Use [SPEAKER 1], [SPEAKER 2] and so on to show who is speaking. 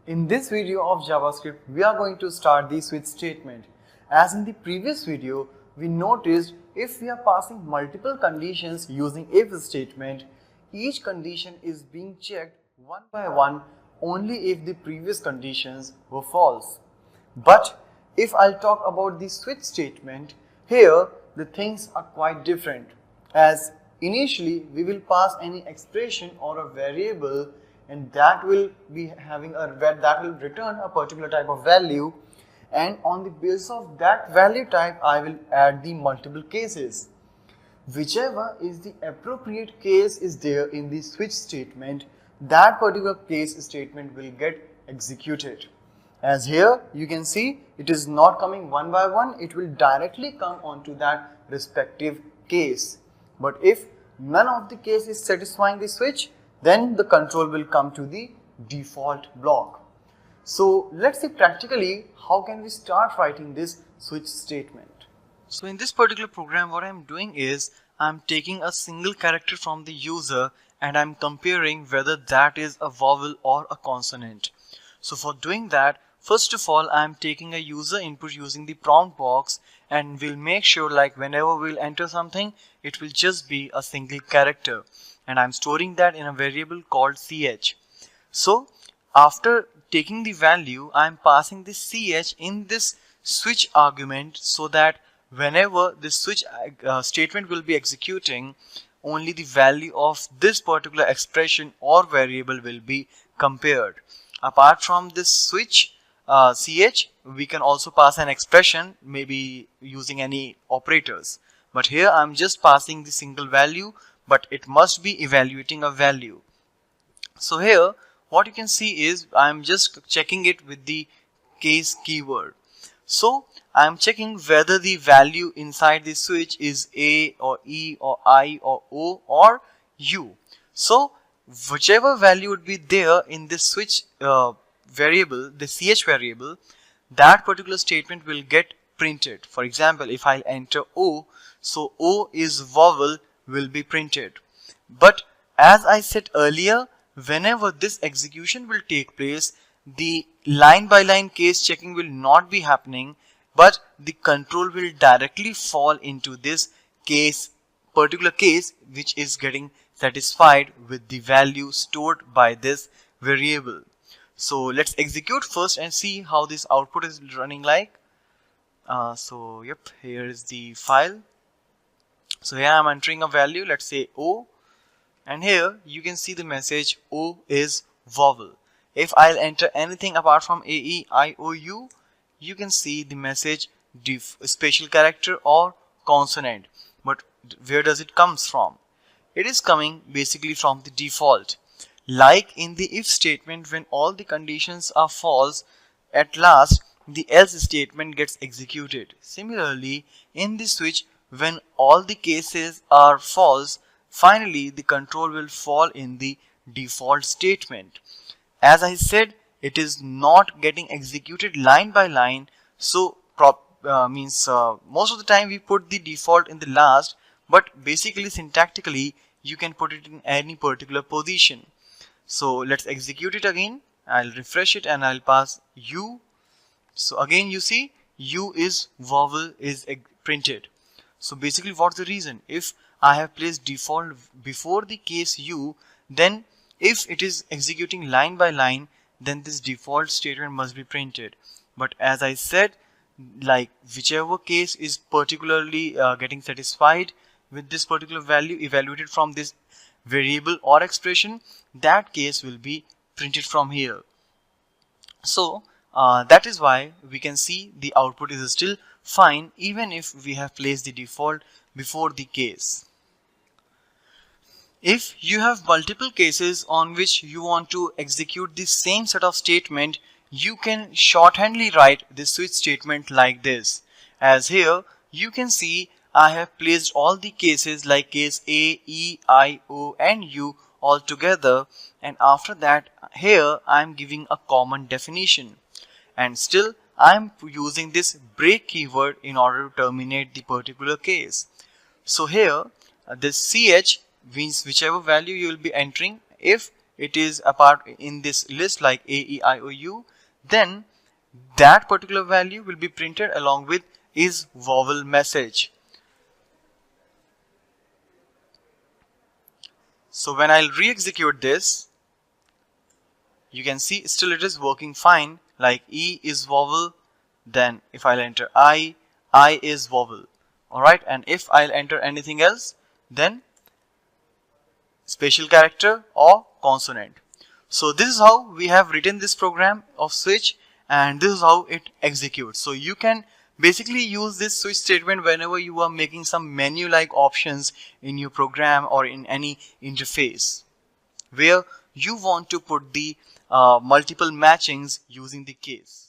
[SPEAKER 1] In this video of JavaScript, we are going to start the switch statement. As in the previous video, we noticed if we are passing multiple conditions using if statement, each condition is being checked one by one only if the previous conditions were false. But if I'll talk about the switch statement, here the things are quite different, as initially we will pass any expression or a variable and that will return a particular type of value, and on the basis of that value type I will add the multiple cases. Whichever is the appropriate case is there in the switch statement, that particular case statement will get executed. As here you can see, it is not coming one by one, it will directly come onto that respective case. But if none of the case is satisfying the switch, then the control will come to the default block. So let's see practically how can we start writing this switch statement. So in this particular program, what I'm doing is I'm taking a single character from the user and I'm comparing whether that is a vowel or a consonant. So for doing that, first of all, I'm taking a user input using the prompt box, and we'll make sure like whenever we'll enter something, it will just be a single character. And I'm storing that in a variable called ch. So after taking the value, I'm passing this ch in this switch argument so that whenever this switch statement will be executing, only the value of this particular expression or variable will be compared. Apart from this switch ch, we can also pass an expression, maybe using any operators. But here I'm just passing the single value, but it must be evaluating a value. So here what you can see is I'm just checking it with the case keyword. So I'm checking whether the value inside the switch is A or E or I or O or U. So whichever value would be there in this switch variable, the ch variable, that particular statement will get printed. For example, if I enter O, so O is vowel will be printed. But as I said earlier, whenever this execution will take place, the line by line case checking will not be happening, but the control will directly fall into this particular case which is getting satisfied with the value stored by this variable. So let's execute first and see how this output is running like. So here is the file. So here I'm entering a value, let's say O, and here you can see the message O is vowel. If I'll enter anything apart from A, E, I, O, U, you can see the message special character or consonant. But where does it comes from? It is coming basically from the default. Like in the if statement, when all the conditions are false, at last the else statement gets executed. Similarly, in the switch, when all the cases are false, finally the control will fall in the default statement. As I said, it is not getting executed line by line, so most of the time we put the default in the last, but basically syntactically you can put it in any particular position. So let's execute it again. I'll refresh it and I'll pass U. So again you see U is vowel is printed. So basically what's the reason? If I have placed default before the case U, then if it is executing line by line, then this default statement must be printed. But as I said, like whichever case is particularly getting satisfied with this particular value evaluated from this variable or expression, that case will be printed from here. So that is why we can see the output is still fine even if we have placed the default before the case. If you have multiple cases on which you want to execute the same set of statement, you can shorthandly write this switch statement like this. As here you can see I have placed all the cases like case A, E, I, O and U all together, and after that here I am giving a common definition, and still I am using this break keyword in order to terminate the particular case. So here this ch means whichever value you will be entering, if it is a part in this list like A, E, I, O, U, then that particular value will be printed along with is vowel message. So when I'll re-execute this, you can see still it is working fine, like E is vowel, then if I'll enter I is vowel. Alright, and if I'll enter anything else, then special character or consonant. So this is how we have written this program of switch, and this is how it executes. So you can basically use this switch statement whenever you are making some menu like options in your program or in any interface where you want to put the multiple matchings using the case.